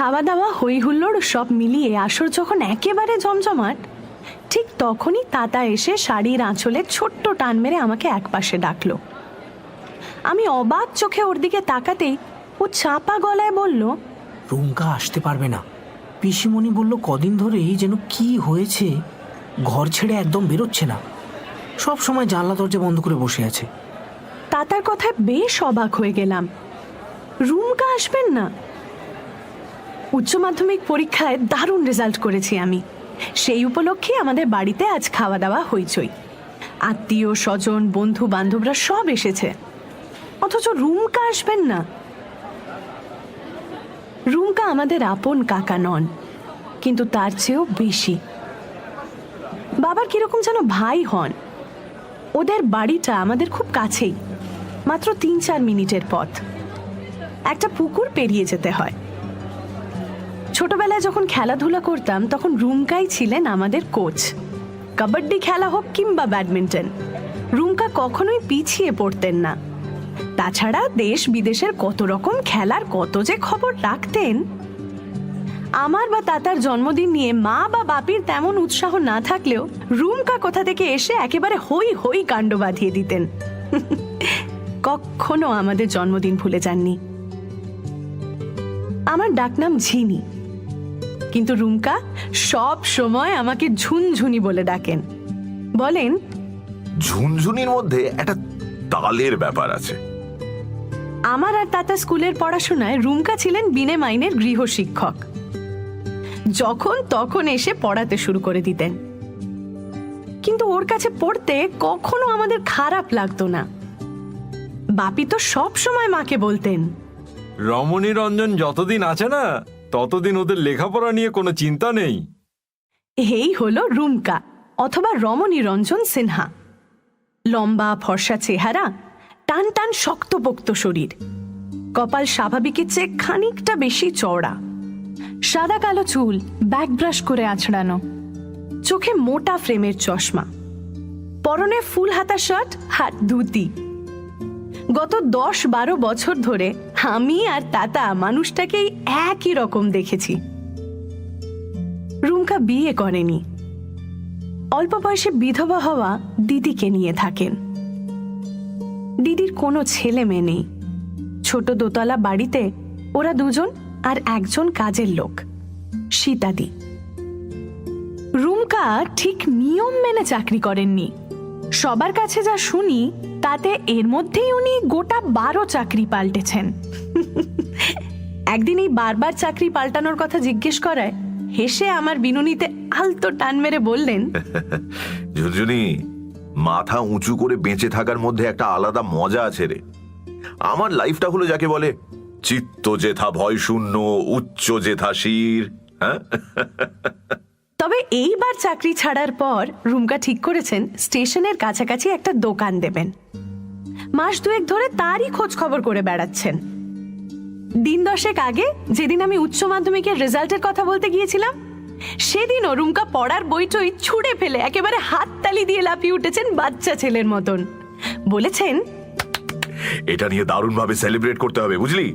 খাওয়া দাওয়া হই হুল্লোড় সব মিলিয়ে আসর যখন একেবারে জমজমাট, ঠিক তখনই তাতা এসে শাড়ির আঁচলে ছোট্ট টান মেরে আমাকে একপাশে ডাকলো। আমি অবাক চোখে ওর দিকে তাকাতেই ও চাপা গলায় বলল, রুমকা আসতে পারবে না। পিসিমণি বলল কদিন ধরেই যেন কি হয়েছে, ঘর ছেড়ে একদম বেরোচ্ছে না, সব সময় জানলা দরজা বন্ধ করে বসে আছে। তাতার কথায় বেশ অবাক হয়ে গেলাম। রুমকা আসবেন না? উচ্চ মাধ্যমিক পরীক্ষায় দারুণ রেজাল্ট করেছি আমি, সেই উপলক্ষে আমাদের বাড়িতে আজ খাওয়া দাওয়া হইচই। আত্মীয় স্বজন বন্ধু বান্ধবরা সব এসেছে, অথচ রুমকা আসবেন না। রুমকা আমাদের আপন কাকা নন, কিন্তু তার চেয়েও বেশি বাবার কিরকম যেন ভাই হন। ওদের বাড়িটা আমাদের খুব কাছেই, মাত্র 3-4 মিনিটের পথ। একটা পুকুর পেরিয়ে যেতে হয়। ছোটবেলায় যখন খেলাধুলা করতাম তখন রুমকাই ছিলেন আমাদের কোচ। কাবাডি খেলা হোক কিংবা ব্যাডমিন্টন, রুমকা কখনোই পিছিয়ে পড়তেন না। তাছাড়া দেশ বিদেশের কত রকম খেলার কত যে খবর রাখতেন। আমার বা তাতার জন্মদিন নিয়ে মা বা বাপির তেমন উৎসাহ না থাকলেও রুমকা কোথা থেকে এসে একেবারে হই হই কাণ্ড বাঁধিয়ে দিতেন। কখনো আমাদের জন্মদিন ভুলে যাননি। আমার ডাকনাম ঝিনি, কিন্তু রুমকা সব সময় আমাকে ঝুনঝুনি বলে ডাকেন। বলেন, ঝুনঝুনির মধ্যে একটা তালের ব্যাপার আছে। আমার আর তাতা স্কুলের পড়াশোনায় রুমকা ছিলেন বিনে মাইনের গৃহশিক্ষক। যখন তখন এসে পড়াতে শুরু করে দিতেন, কিন্তু ওর কাছে পড়তে কখনো আমাদের খারাপ লাগতো না। বাপি তো সব সময় মাকে বলতেন, রমণী রঞ্জন যতদিন আছে না ততদিন ওদের লেখাপড়া নিয়ে কোনো চিন্তা নেই। এই হলো রুমকা অথবা রমণী রঞ্জন সিনহা। লম্বা ফর্সা চেহারা, টান টান শক্তপোক্ত শরীর, কপাল স্বাভাবিকের চেয়ে খানিকটা বেশি চওড়া, সাদা কালো চুল ব্যাক ব্রাশ করে আছড়ানো, চোখে মোটা ফ্রেমের চশমা, পরনে ফুল হাতা শার্ট, হাত ধুতি। গত 10-12 বছর ধরে আমি আর তাতা মানুষটাকেই একই রকম দেখেছি। রুমকা বিয়ে করেনি, অল্প বয়সে বিধবা হওয়া দিদিকে নিয়ে থাকেন। দিদির কোনো ছেলে মেয়ে নেই। ছোট দোতলা বাড়িতে ওরা দুজন আর একজন কাজের লোক, সীতাদি। রুমকা ঠিক নিয়ম মেনে চাকরি করেননি। সবার কাছে যা শুনি তাতে এর মধ্যেই উনি গোটা 12 চাকরি পাল্টেছেন। একদিন এই বারবার চাকরি পাল্টানোর কথা জিজ্ঞেস করায় হেসে আমার বিনুনিতে আলতো টান মেরে বললেন, ঝুনঝুনি, মাথা উঁচু করে বেঁচে থাকার মধ্যে একটা আলাদা মজা আছে রে। আমার লাইফটা হলো যাকে বলে চিত্ত যেথা ভয় শূন্য, উচ্চ যেথা শির। হ্যাঁ, তবে এইবার চাকরি ছাড়ার পর রুমকা ঠিক করেছেন স্টেশনের কাছাকাছি একটা দোকান দেবেন। মাস 2 ধরে তারই খোঁজ খবর করে বেড়াচ্ছেন। দিন 10 আগে যেদিন আমি উচ্চ মাধ্যমিকের রেজাল্টের কথা বলতে গিয়েছিলাম, সেদিনও রুমকা পড়ার বইটই ছুঁড়ে ফেলে একেবারে হাততালি দিয়ে লাফিয়ে উঠেছেন বাচ্চা ছেলের মতন। বলেছেন, এটা নিয়ে দারুণ ভাবে সেলিব্রেট করতে হবে, বুঝলি?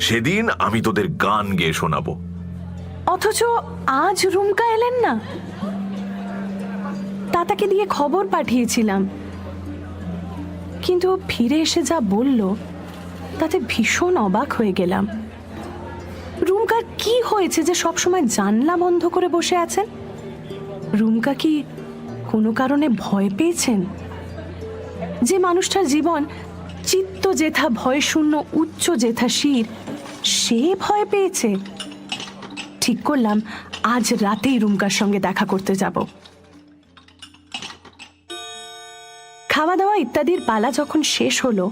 সেদিন আমি তোদের গান গেয়ে শোনাবো। অথচ আজ রুমকা এলেন না। তাতাকে দিয়ে খবর পাঠিয়েছিলাম, কিন্তু ফিরে এসে যা বলল তাতে ভীষণ অবাক হয়ে গেলাম। রুমকার কি হয়েছে যে সবসময় জানলা বন্ধ করে বসে আছেন? রুমকা কি কোনো কারণে ভয় পেয়েছেন? যে মানুষটার জীবন চিত্ত যেথা ভয় শূন্য, উচ্চ যেথা শির, সে ভয় পেয়েছে? ঠিক করলাম আজ রাতেই রুমকার সঙ্গে দেখা করতে যাব। খাওয়া দাওয়া ইত্যাদির পালা যখন শেষ হলো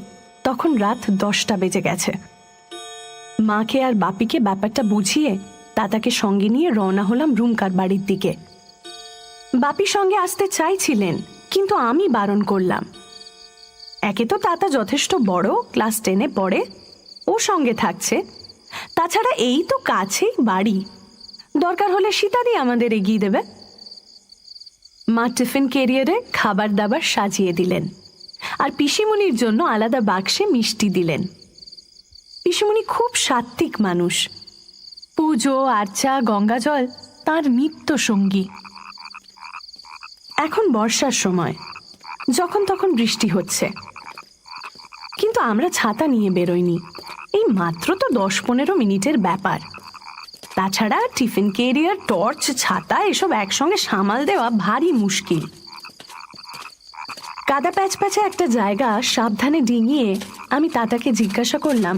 তখন রাত 10টা বেজে গেছে। মাকে আর বাপিকে ব্যাপারটা বুঝিয়ে তাতাকে সঙ্গে নিয়ে রওনা হলাম রুমকার বাড়ির দিকে। বাপি সঙ্গে আসতে চাইছিলেন, কিন্তু আমি বারণ করলাম। একে তো তাতা যথেষ্ট বড়, ক্লাস 10-এ পড়ে, ও সঙ্গে থাকছে। তাছাড়া এই তো কাছেই বাড়ি, দরকার হলে সীতাদি আমাদের এগিয়ে দেবে। মা টিফিন ক্যারিয়ারে খাবার দাবার সাজিয়ে দিলেন, আর পিসিমণির জন্য আলাদা বাক্সে মিষ্টি দিলেন। পিসিমণি খুব সাত্ত্বিক মানুষ, পুজো আর্চা গঙ্গাজল তার নিত্য সঙ্গী। এখন বর্ষার সময়, যখন তখন বৃষ্টি হচ্ছে, কিন্তু আমরা ছাতা নিয়ে বেরোইনি। এই মাত্র তো 10-15 মিনিটের ব্যাপার। তাছাড়া টিফিন ক্যারিয়ার, টর্চ, ছাতা এসব একসঙ্গে সামাল দেওয়া ভারী মুশকিল। কাদা প্যাচ প্যাচে একটা জায়গা সাবধানে ডিঙিয়ে আমি তাতাকে জিজ্ঞাসা করলাম,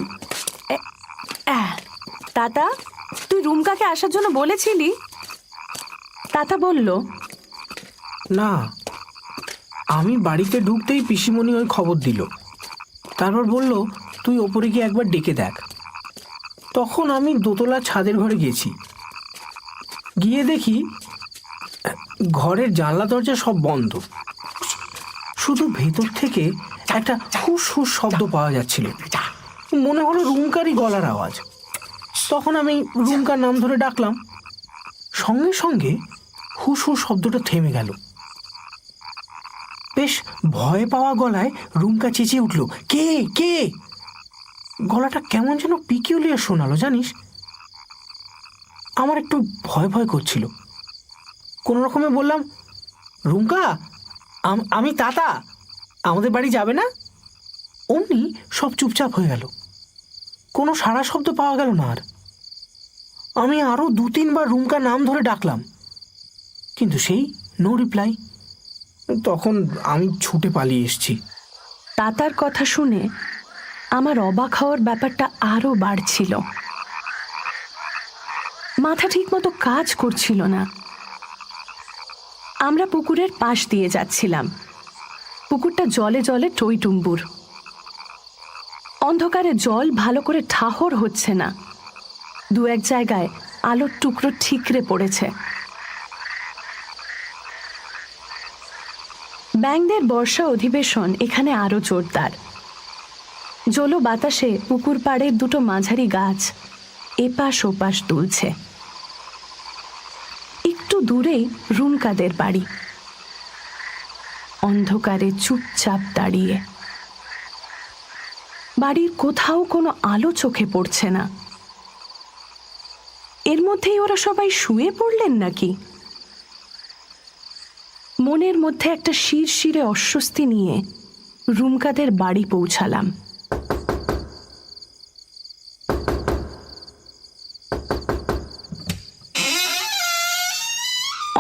তাতা, তুই রুমকাকে আসার জন্য বলেছিলি? তাতা বলল, না, আমি বাড়িতে ঢুকতেই পিসিমণি ওই খবর দিল। তারপর বলল, তুই ওপরে গিয়ে একবার ডেকে দেখ। তখন আমি দোতলা ছাদের ঘরে গেছি। গিয়ে দেখি ঘরের জানলা দরজা সব বন্ধ, শুধু ভেতর থেকে একটা হুস হুস শব্দ পাওয়া যাচ্ছিল। মনে হলো রুমকারই গলার আওয়াজ। তখন আমি রুমকার নাম ধরে ডাকলাম। সঙ্গে সঙ্গে হুস হুস শব্দটা থেমে গেল। বেশ ভয় পাওয়া গলায় রুমকা চেঁচিয়ে উঠল, কে কে? গলাটা কেমন যেন পিকিউলিয়ার শোনালো, জানিস। আমার একটু ভয় ভয় করছিল। কোনো রকমে বললাম, রুমকা, আমি তাতা, আমাদের বাড়ি যাবে না? অমনি সব চুপচাপ হয়ে গেল, কোনো সাড়া শব্দ পাওয়া গেল না। আর আমি আরো 2-3 বার রুমকার নাম ধরে ডাকলাম, কিন্তু সেই নো রিপ্লাই। তখন আমি ছুটে পালিয়ে এসেছি। তাতার কথা শুনে আমার অবাক হওয়ার ব্যাপারটা আরো বাড়ছিল। মাথা ঠিক মতো কাজ করছিল না। আমরা পুকুরের পাশ দিয়ে যাচ্ছিলাম। পুকুরটা জলে জলে টইটুম্বুর। অন্ধকারে জল ভালো করে ঠাহর হচ্ছে না। 2-1 জায়গায় আলোর টুকরো ঠিকরে পড়েছে। ব্যাঙদের বর্ষা অধিবেশন এখানে আরো জোরদার। জলো বাতাসে পুকুর পাড়ের 2টো মাঝারি গাছ এপাশ ওপাশ দুলছে। একটু দূরেই রুমকাদের বাড়ি, অন্ধকারে চুপচাপ দাঁড়িয়ে। বাড়ির কোথাও কোনো আলো চোখে পড়ছে না। এর মধ্যেই ওরা সবাই শুয়ে পড়লেন নাকি? মনের মধ্যে একটা শিরশিরে অস্বস্তি নিয়ে রুমকাদের বাড়ি পৌঁছালাম।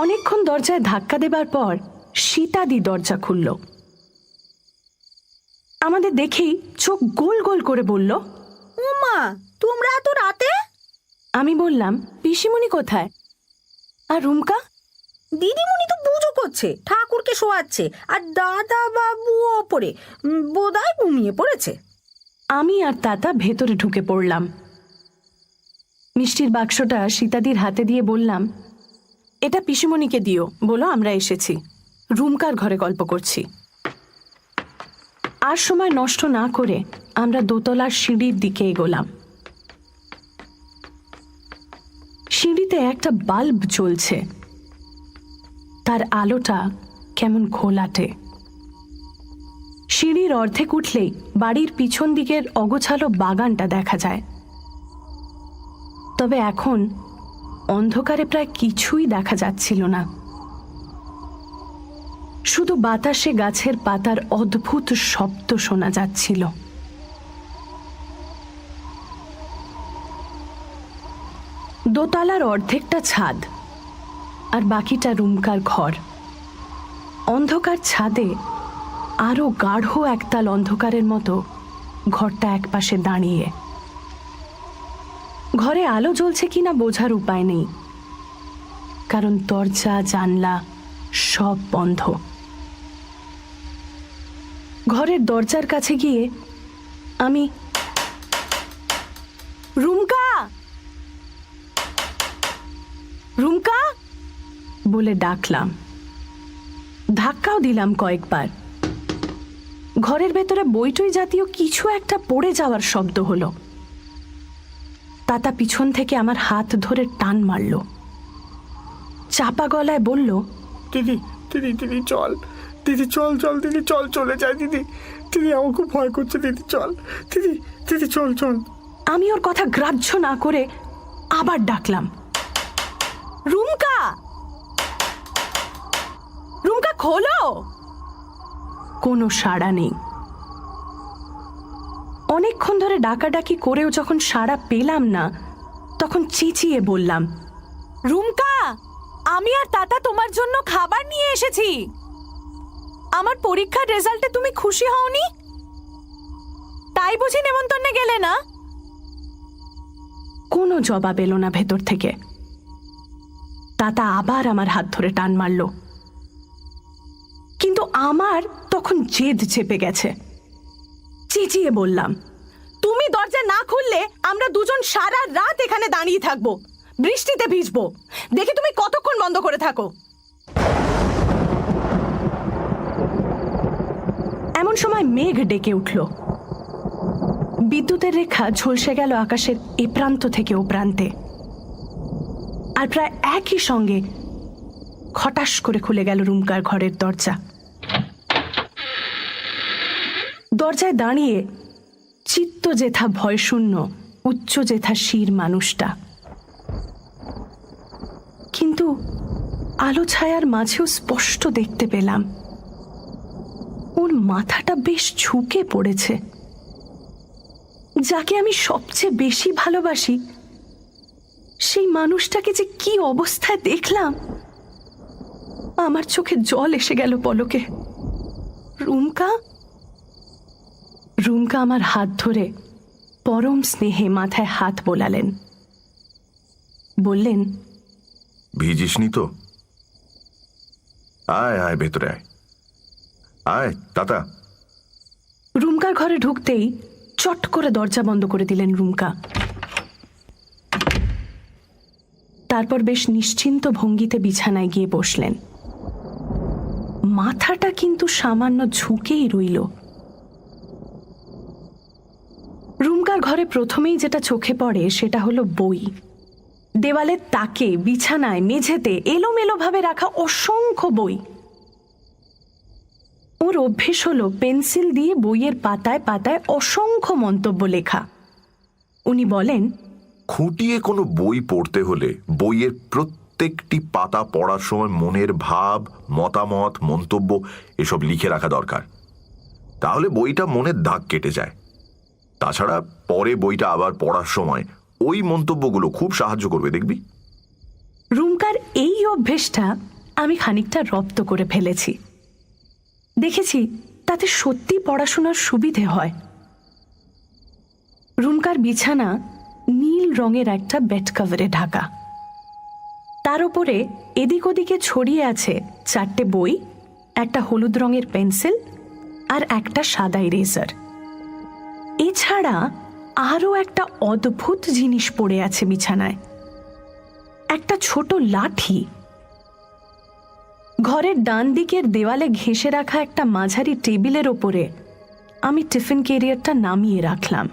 অনেকক্ষণ দরজায় ধাক্কা দেবার পর সীতাদি দরজা খুলল। আমাদের দেখেই চোখ গোল গোল করে বলল, ওমা, তোমরা এত রাতে? আমি বললাম, পিসিমণি কোথায়? আর রুমকা? দিদিমণি তো পুজো করছে, ঠাকুরকে শোয়াচ্ছে, আর দাদা বাবু ওপরে বোধহয় ঘুমিয়ে পড়েছে। আমি আর তাতা ভেতরে ঢুকে পড়লাম। মিষ্টির বাক্সটা সীতাদির হাতে দিয়ে বললাম, এটা পিসিমণিকে দিও, বলো আমরা এসেছি, রুমকার ঘরে গল্প করছি। আর সময় নষ্ট না করে আমরা দোতলার সিঁড়ির দিকে এগোলাম। সিঁড়িতে একটা বাল্ব জ্বলছে, তার আলোটা কেমন ঘোলাটে। সিঁড়ির অর্ধেক উঠলেই বাড়ির পিছন দিকের অগোছালো বাগানটা দেখা যায়। তবে এখন অন্ধকারে প্রায় কিছুই দেখা যাচ্ছিল না। শুধু বাতাসে গাছের পাতার অদ্ভুত শব্দ শোনা যাচ্ছিল। দোতলার অর্ধেকটা ছাদ আর বাকিটা রুমকার ঘর। অন্ধকার ছাদে আরো গাঢ় একতাল অন্ধকারের মতো ঘরটা একপাশে দাঁড়িয়ে। ঘরে আলো জ্বলছে কিনা বোঝার উপায় নেই, কারণ দরজা জানলা সব বন্ধ। ঘরের দরজার কাছে গিয়ে আমি, রুমকা, রুমকা বলে ডাকলাম। ধাক্কাও দিলাম কয়েকবার। ঘরের ভেতরে বইটই জাতীয় কিছু একটা পড়ে যাওয়ার শব্দ হলো। তাতা পিছন থেকে আমার হাত ধরে টান মারল। চাপা গলায় বলল, দিদি দিদি দিদি চল, দিদি চল চল, দিদি চল, চলে যায় দিদি, দিদি আমার খুব ভয় করছে, দিদি চল, দিদি দিদি চল চল। আমি ওর কথা গ্রাহ্য না করে আবার ডাকলাম, রুমকা, রুমকা খোলো। কোনো সাড়া নেই। অনেকক্ষণ ধরে ডাকাডাকি করেও যখন সাড়া পেলাম না, তখন চেঁচিয়ে বললাম, রুমকা, আমি আর তাতা তোমার জন্য খাবার নিয়ে এসেছি। আমার পরীক্ষার রেজাল্টে তুমি খুশি হওনি? তাই বুঝি নেমন্তন্নে গেলে না? কোনো জবাব এলো না ভেতর থেকে। তাতা আবার আমার হাত ধরে টান মারল, কিন্তু আমার তখন জেদ চেপে গেছে। চেঁচিয়ে বললাম, তুমি দরজা না খুললে আমরা দুজন সারা রাত এখানে দাঁড়িয়ে থাকবো, বৃষ্টিতে ভিজবো। দেখি তুমি কতক্ষণ বন্ধ করে থাকো। এমন সময় মেঘ ডেকে উঠল। বিদ্যুতের রেখা ঝলসে গেল আকাশের এ প্রান্ত থেকে ও প্রান্তে, আর প্রায় একই সঙ্গে খটাস করে খুলে গেল রুমকার ঘরের দরজা। দরজায় দাঁড়িয়ে চিত্ত যেথা ভয়শূন্য, উচ্চ যেথা শির মানুষটা। কিন্তু আলো ছায়ার মাঝেও স্পষ্ট দেখতে পেলাম ওর মাথাটা বেশ ঝুঁকে পড়েছে। যাকে আমি সবচেয়ে বেশি ভালোবাসি, সেই মানুষটাকে যে কি অবস্থায় দেখলাম, আমার চোখে জল এসে গেল পলকে। রুমকা, রুমকা আমার হাত ধরে পরম স্নেহে মাথায় হাত বোলালেন। বললেন, ভিজিসনি তো? আয় আয়, ভেতরে আয়। আয় তাতা। রুমকার ঘরে ঢুকতেই চট করে দরজা বন্ধ করে দিলেন রুমকা। তারপর বেশ নিশ্চিন্ত ভঙ্গিতে বিছানায় গিয়ে বসলেন। মাথাটা কিন্তু সামান্য ঝুঁকেই রইল। রুমকার ঘরে প্রথমেই যেটা চোখে পড়ে সেটা হলো বই। দেওয়ালের তাকে, বিছানায়, মেঝেতে এলোমেলো ভাবে রাখা অসংখ্য বই। ওর অভ্যেস হলো পেন্সিল দিয়ে বইয়ের পাতায় পাতায় অসংখ্য মন্তব্য লেখা। উনি বলেন, খুঁটিয়ে কোনো বই পড়তে হলে বইয়ের প্রত্যেকটি পাতা পড়ার সময় মনের ভাব, মতামত, মন্তব্য এসব লিখে রাখা দরকার। তাহলে বইটা মনের দাগ কেটে যায়। তাছাড়া পরে বইটা আবার পড়ার সময় ওই মন্তব্যগুলো খুব সাহায্য করবে, দেখবি। রুমকার এই অভ্যেসটা আমি খানিকটা রপ্ত করে ফেলেছি। দেখেছি তাতে সত্যি পড়াশোনার সুবিধে হয়। রুমকার বিছানা নীল রঙের একটা বেড কভারে ঢাকা। তার উপরে এদিক ওদিকে ছড়িয়ে আছে 4টে বই, একটা হলুদ রঙের পেন্সিল আর একটা সাদা ইরেজার। এছাড়া আরও একটা অদ্ভুত জিনিস পড়ে আছে বিছানায়, একটা ছোট লাঠি। ঘরের ডান দিকের দেওয়ালে ঘেঁষে রাখা একটা মাঝারি টেবিলের ওপরে আমি টিফিন ক্যারিয়ারটা নামিয়ে রাখলাম।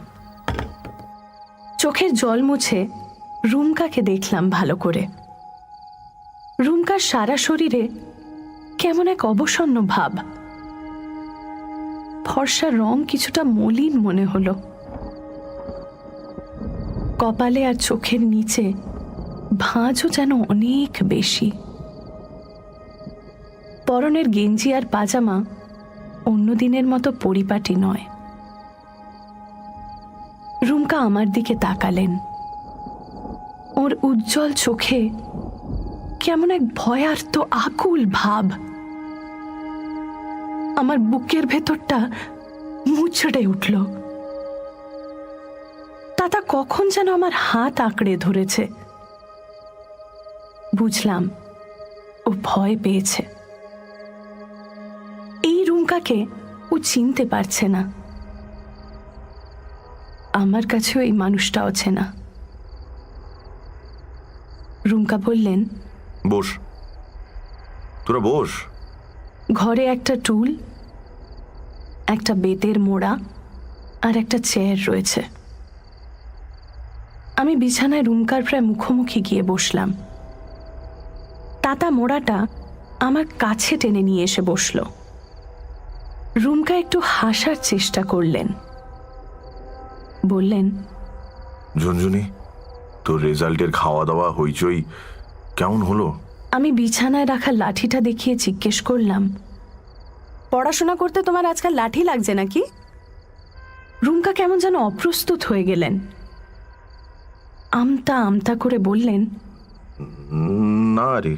চোখের জল মুছে রুমকাকে দেখলাম ভালো করে। রুমকার সারা শরীরে কেমন এক অবসন্ন ভাব। ফর্সা রং কিছুটা মলিন মনে হলো। কপালে আর চোখের নিচে ভাঁজও যেন অনেক বেশি। পরনের গেঞ্জি আর পাজামা অন্য দিনের মতো পরিপাটি নয়। রুমকা আমার দিকে তাকালেন। ওর উজ্জ্বল চোখে কেমন এক ভয়ার্ত আকুল ভাব। আমার বুকের ভেতরটা মুচড়ে উঠল। তাতা কখন যেন আমার হাত আঁকড়ে ধরেছে। বুঝলাম ও ভয় পেয়েছে। এই রুমকাকে ও চিনতে পারছে না। আমার কাছেও এই মানুষটা অচেনা। রুমকা বললেন, বস, তোরা বস। ঘরে একটা টুল, একটা বেতের মোড়া আর একটা চেয়ার রয়েছে। আমি বিছানায় রুমকার প্রায় মুখোমুখি গিয়ে বসলাম। তাতা মোড়াটা আমার কাছে টেনে নিয়ে এসে বসল। রুমকা একটু হাসার চেষ্টা করলেন। বললেন, ঝুনঝুনি, তোর রেজাল্টের খাওয়া দাওয়া হইচই কেমন হলো? আমি বিছানায় রাখা লাঠিটা দেখিয়ে জিজ্ঞেস করলাম, পড়াশোনা করতে তোমার আজকাল লাঠি লাগছে নাকি? রুমকা কেমন যেন অপ্রস্তুত হয়ে গেলেন। আমতা আমতা করে বললেন, না রে,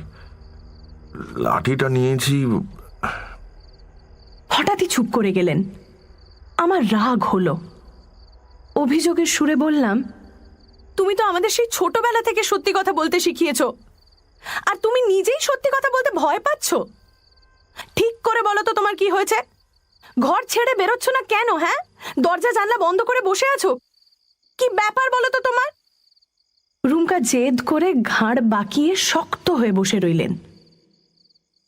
লাঠিটা নিয়েছি। হঠাৎই চুপ করে গেলেন। আমার রাগ হলো। অভিযোগের সুরে বললাম, তুমি তো আমাদের সেই ছোটবেলা থেকে সত্যি কথা বলতে শিখিয়েছ, আর তুমি নিজেই সত্যি কথা বলতে ভয় পাচ্ছ। ঠিক করে বলো তো তোমার কি হয়েছে? ঘর ছেড়ে বেরোচ্ছ না কেন? হ্যাঁ, দরজা জানলা বন্ধ করে বসে আছো, কি ব্যাপার বলো তো তোমার? রুমকা জেদ করে ঘাড় বাঁকিয়ে শক্ত হয়ে বসে রইলেন।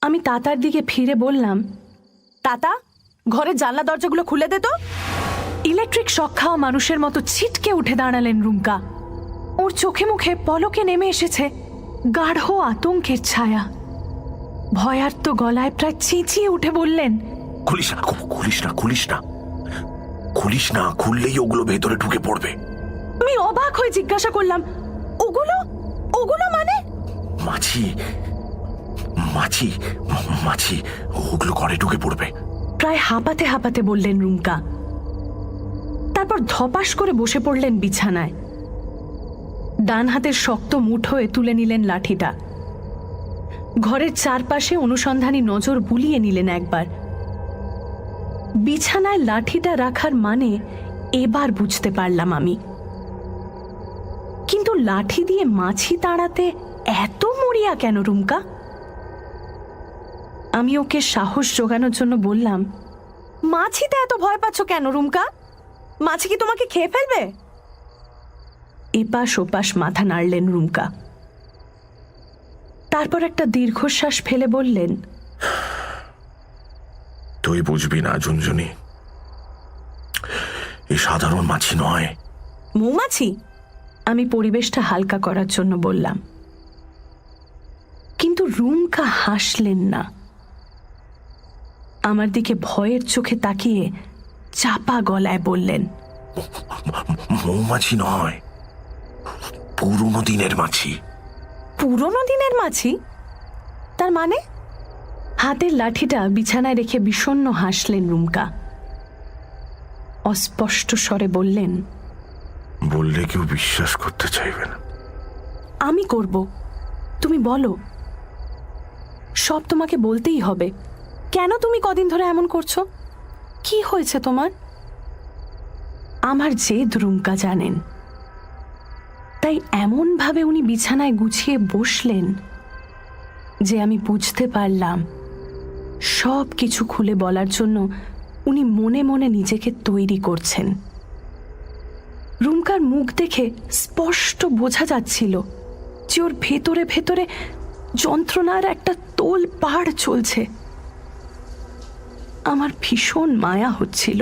আমি তাতার দিকে ফিরে বললাম, তাতা, ঘরের জানলা দরজাগুলো খুলে দে তো। ইলেকট্রিক শক খাওয়া মানুষের মতো ছিটকে উঠে দাঁড়ালেন রুমকা। ওর চোখে মুখে পলকে নেমে এসেছে গাঢ় আতঙ্কের ছায়া। ভয়ার্ত গলায় প্রায় চেঁচিয়ে উঠে বললেন, খুলিস না, খুলিস না, খুলিস না, খুলিস না, খুললেই ওগুলো ভেতরে ঢুকে পড়বে। আমি অবাক হয়ে জিজ্ঞাসা করলাম, ওগুলো ওগুলো মানে? মাছি, মাছি, মাছি, ওগুলো ঘরে ঢুকে পড়বে। প্রায় হাঁপাতে হাঁপাতে বললেন রুমকা। তারপর ধপাস করে বসে পড়লেন বিছানায়। ডান হাতের শক্ত মুঠোয় তুলে নিলেন লাঠিটা। ঘরের চারপাশে অনুসন্ধানী নজর বুলিয়ে নিলেন একবার। বিছানায় লাঠিটা রাখার মানে এবার বুঝতে পারলাম আমি। কিন্তু লাঠি দিয়ে মাছি তাড়াতে এত মরিয়া কেন রুমকা? আমি ওকে সাহস জোগানোর জন্য বললাম, মাছিতে এত ভয় পাচ্ছ কেন রুমকা? মাছি কি তোমাকে খেয়ে ফেলবে? এপাশ ওপাশ মাথা নাড়লেন রুমকা। তারপর একটা দীর্ঘশ্বাস ফেলে বললেন, তুই বুঝবি না ঝুনঝুনি, এই সাধারণ মাছি নয়। মৌমাছি? আমি পরিবেশটা হালকা করার জন্য বললাম। কিন্তু রুমকা হাসলেন না। আমার দিকে ভয়ের চোখে তাকিয়ে চাপা গলায় বললেন, মৌমাছি নয়, পুরনো দিনের মাছি। পুরনো দিনের মাছি? তার মানে? হাতের লাঠিটা বিছানায় রেখে বিষণ্ণ হাসলেন রুমকা। অস্পষ্ট স্বরে বললেন, বললে কেউ বিশ্বাস করতে চাইবে না। আমি করব, তুমি বলো। সব তোমাকে বলতেই হবে। কেন তুমি কদিন ধরে এমন করছো? কি হয়েছে তোমার? আমার জেদ রুমকা জানেন, তাই এমন ভাবে উনি বিছানায় গুছিয়ে বসলেন যে আমি বুঝতে পারলাম সব কিছু খুলে বলার জন্য উনি মনে মনে নিজেকে তৈরি করছেন। রুমকার মুখ দেখে স্পষ্ট বোঝা যাচ্ছিল যে ওর ভেতরে ভেতরে যন্ত্রণার একটা তোল পাড় চলছে। আমার ভীষণ মায়া হচ্ছিল।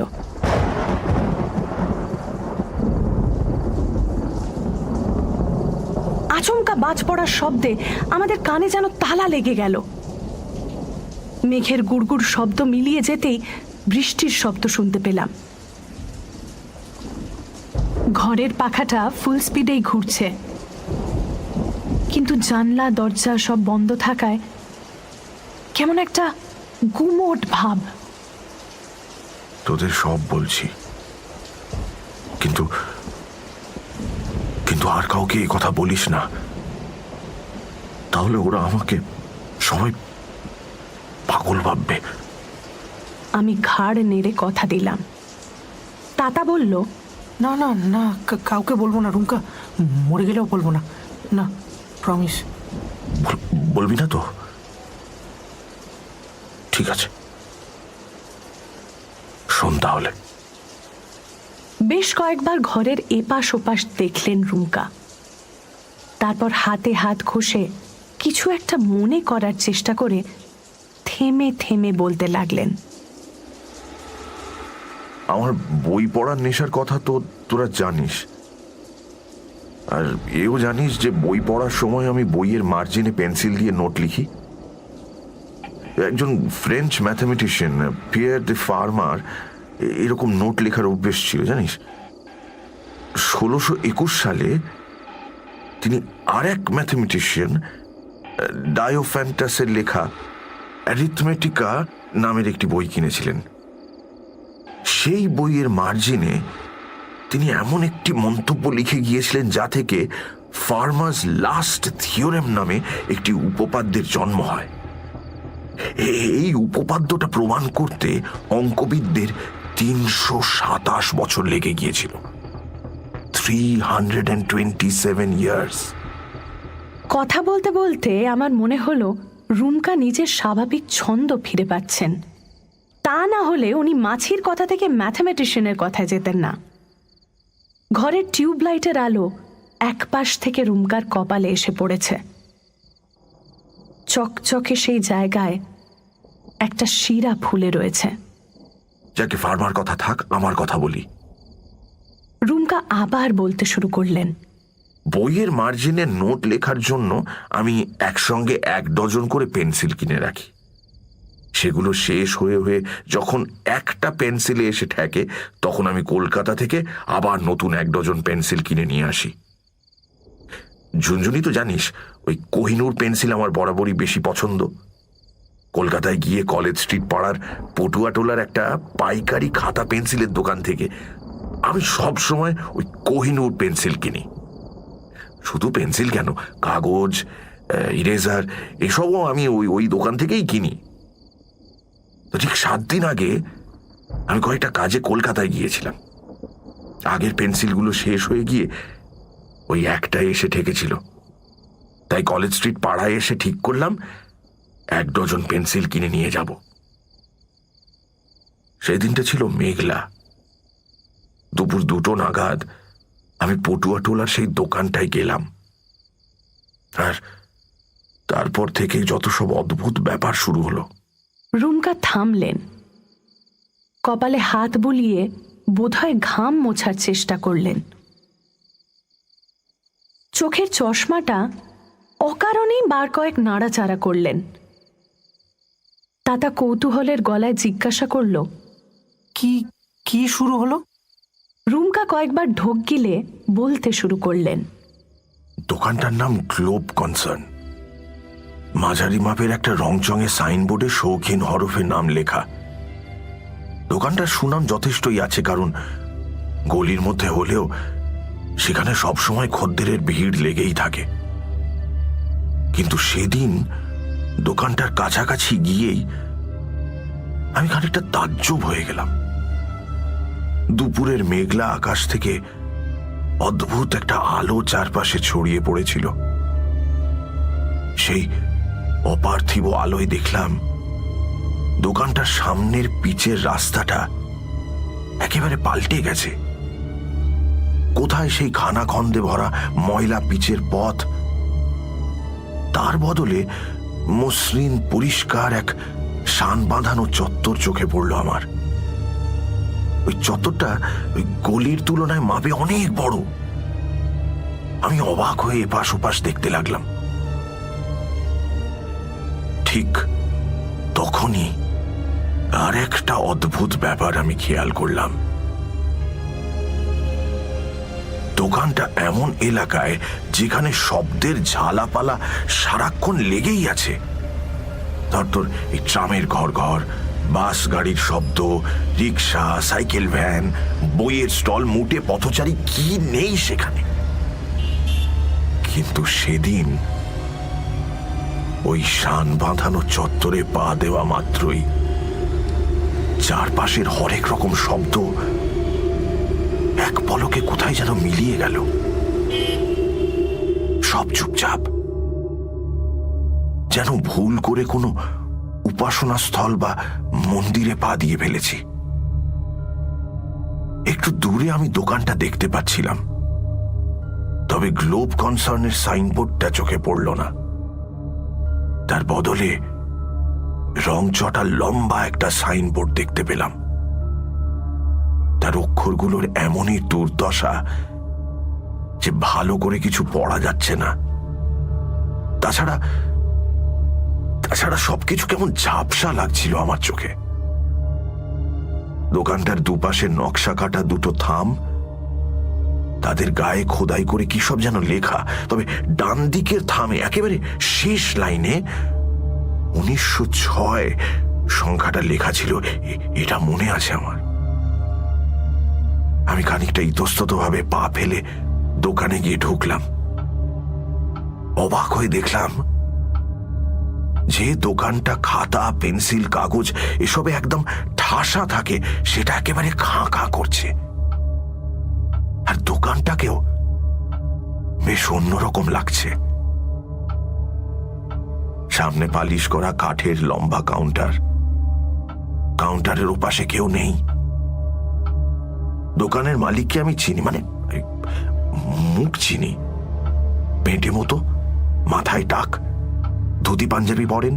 আচমকা বাজ পড়ার শব্দে আমাদের কানে যেন তালা লেগে গেল। মেঘের গুড়গুড় শব্দ মিলিয়ে যেতেই বৃষ্টির শব্দ শুনতে পেলাম। ঘরের পাখাটা ফুল স্পিডেই ঘুরছে, কিন্তু জানলা দরজা সব বন্ধ থাকায় কেমন একটা গুমোট ভাব। তোদের সব বলছি, কিন্তু কিন্তু আর কাউকে এই কথা বলিস না, তাহলে ওরা আমাকে সবাই পাগল ভাববে। আমি ঘাড় নেড়ে কথা দিলাম। তাতা বলল, না না না, কাউকে বলবো না রুমকা, মরে গেলেও বলবো না, না, প্রমিস। বলবি না তো? ঠিক আছে, শোন তাহলে। বেশ কয়েকবার ঘরের এপাশ ওপাশ দেখলেন রুমকা। তারপর হাতে হাত ঘষে কিছু একটা মনে করার চেষ্টা করে থেমে থেমে বলতে লাগলেন, আমার বই পড়ার নেশার কথা তো তোরা জানিস, আর এও জানিস যে বই পড়ার সময় আমি বইয়ের মার্জিনে পেন্সিল দিয়ে নোট লিখি। একজন ফ্রেঞ্চ ম্যাথামেটিশিয়ান পিয়ের দে ফার্মার এরকম নোট লেখার অভ্যেস ছিল জানিস। 1621 সালে তিনি আর এক ম্যাথমেটিশিয়ান ডায়োফ্যান্টাসের লেখা অ্যারিথমেটিকা নামের একটি বই কিনেছিলেন। সেই বইয়ের মার্জিনে তিনি এমন একটি মন্তব্য লিখে গিয়েছিলেন যা থেকে ফার্মার্স লাস্ট থিওরেম নামে একটি উপপাদ্যের জন্ম হয়। এই উপপাদ্যটা প্রমাণ করতে অঙ্কবিদদের 327 বছর লেগে গিয়েছিল। 327 ইয়ার্স। কথা বলতে বলতে আমার মনে হলো রুমকা নিজের স্বাভাবিক ছন্দ ফিরে পাচ্ছেন। তা না হলে উনি মাছির কথা থেকে ম্যাথমেটিশিয়ানের কথায় যেতেন না। ঘরের টিউবলাইটের আলো এক পাশ থেকে রুমকার কপালে এসে পড়েছে। চকচকে সেই জায়গায় একটা শিরা ফুলে রয়েছে। যাকে ফার্মার কথা থাক, আমার কথা বলি। রুমকা আবার বলতে শুরু করলেন। বইয়ের মার্জিনে নোট লেখার জন্য আমি একসঙ্গে 1 ডজন করে পেন্সিল কিনে রাখি। সেগুলো শেষ হয়ে হয়ে যখন একটা পেন্সিলে এসে ঠেকে, তখন আমি কলকাতা থেকে আবার নতুন 1 ডজন পেন্সিল কিনে নিয়ে আসি। ঝুনঝুনি তো জানিস, ওই কোহিনূর পেন্সিল আমার বরাবরই বেশি পছন্দ। কলকাতায় গিয়ে কলেজ স্ট্রিট পাড়ার পটুয়াটোলার একটা পাইকারি খাতা পেন্সিলের দোকান থেকে আমি সব সময় ওই কোহিনূর পেন্সিল কিনি। শুধু পেন্সিল কেন, কাগজ, ইরেজার এসবও আমি ওই দোকান থেকেই কিনি। তো ঠিক 7 দিন আগে আমি কয়েকটা কাজে কলকাতায় গিয়েছিলাম। আগের পেন্সিলগুলো শেষ হয়ে গিয়ে ওই একটা এসে ঠেকেছিল। তাই কলেজ স্ট্রিট পাড়ায় এসে ঠিক করলাম 1 ডজন পেন্সিল কিনে নিয়ে যাব। সেই দিনটা ছিল মেঘলা। দুপুর 2টো নাগাদ আমি পটুয়াটোলার সেই দোকানটায় গেলাম। আর তারপর থেকে যত সব অদ্ভুত ব্যাপার শুরু হলো। রুমকা থামলেন, কপালে হাত বুলিয়ে বোধহয় ঘাম মোছার চেষ্টা করলেন। চোখের চশমাটা অকারণেই বার কয়েক নাড়াচাড়া করলেন। তাতা কৌতূহলের গলায় জিজ্ঞাসা করল, কি কি শুরু হলো? রুমকা কয়েকবার ঢোক গিলে বলতে শুরু করলেন। দোকানটার নাম গ্লোব কনসার্ন। মাঝারি মাপের একটা রংচঙে সাইনবোর্ডে শৌখিন হরফে নাম লেখা। দোকানটার সুনাম যথেষ্টই আছে, কারণ গলির মধ্যে হলেও সেখানে সবসময় খদ্দেরের ভিড় লেগেই থাকে। কিন্তু সেদিন দোকানটার কাছাকাছি গিয়েই আমি খানিকটা তাজ্জব হয়ে গেলাম। দুপুরের মেঘলা আকাশ থেকে অদ্ভুত একটা আলো চারপাশে ছড়িয়ে পড়েছিল। সেই অপার্থিব আলোয় দেখলাম দোকানটার সামনের পিচের রাস্তাটা একেবারে পাল্টে গেছে। কোথায় সেই খানাখন্দে ভরা ময়লা পিচের পথ, তার বদলে মসৃণ পরিষ্কার এক শান বাঁধানো চত্বর চোখে পড়ল আমার। ওই চত্বরটা ওই গলির তুলনায় মাপে অনেক বড়। আমি অবাক হয়ে এপাশ ওপাশ দেখতে লাগলাম। ঠিক তখনই আর একটা অদ্ভুত ব্যাপার আমি খেয়াল করলাম। দোকানটা এমন এলাকায় যেখানে শব্দের ঝালাপালা সারাক্ষণ লেগেই আছে। তোর এই ট্রামের ঘর ঘর, বাস গাড়ির শব্দ, রিক্সা, সাইকেল ভ্যান, বইয়ের স্টল, মুটে পথচারী, কি নেই সেখানে। কিন্তু সেদিন ওই শান বাঁধানো চত্বরে পা দেওয়া মাত্রই চারপাশের হরেক রকম শব্দ এক পলকে কোথায় যেন মিলিয়ে গেল। সব চুপচাপ, যেন ভুল করে কোনো উপাসনা স্থল বা মন্দিরে পা দিয়ে ফেলেছি। একটু দূরে আমি দোকানটা দেখতে পাচ্ছিলাম, তবে গ্লোব কনসার্নের সাইনবোর্ডটা চোখে পড়ল না। তার বদলে রংচটা লম্বা একটা সাইনবোর্ড দেখতে পেলাম। তার অক্ষরগুলোর এমনই দুর্দশা যে ভালো করে কিছু পড়া যাচ্ছে না। তাছাড়া সবকিছু কেমন ঝাপসা লাগছিল আমার চোখে। দোকানটার দুপাশে নকশা কাটা 2টো থাম তাদের গায়ে খোদাই করে কি সব যেন লেখা, তবে ডান দিকের থামে একেবারে শেষ লাইনে 1906 সংখ্যাটা লেখা ছিল। এটা মনে আছে আমার। আমি খানিকটা ইতস্তত ভাবে পা ফেলে দোকানে গিয়ে ঢুকলাম। অবাক হয়ে দেখলাম যে দোকানটা খাতা, পেন্সিল, কাগজ এসবে একদম ঠাসা থাকে, সেটা একেবারে খাঁ খাঁ করছে। আর দোকানটাকেও বেশ অন্যরকম লাগছে। সামনে পালিশ করা কাঠের লম্বা কাউন্টার, কাউন্টারের ওপাশে কেউ নেই। দোকানের মালিককে আমি চিনি, মানে মুখ চিনি। পেটে মতো, মাথায় টাক, ধুতি পাঞ্জাবি পরেন,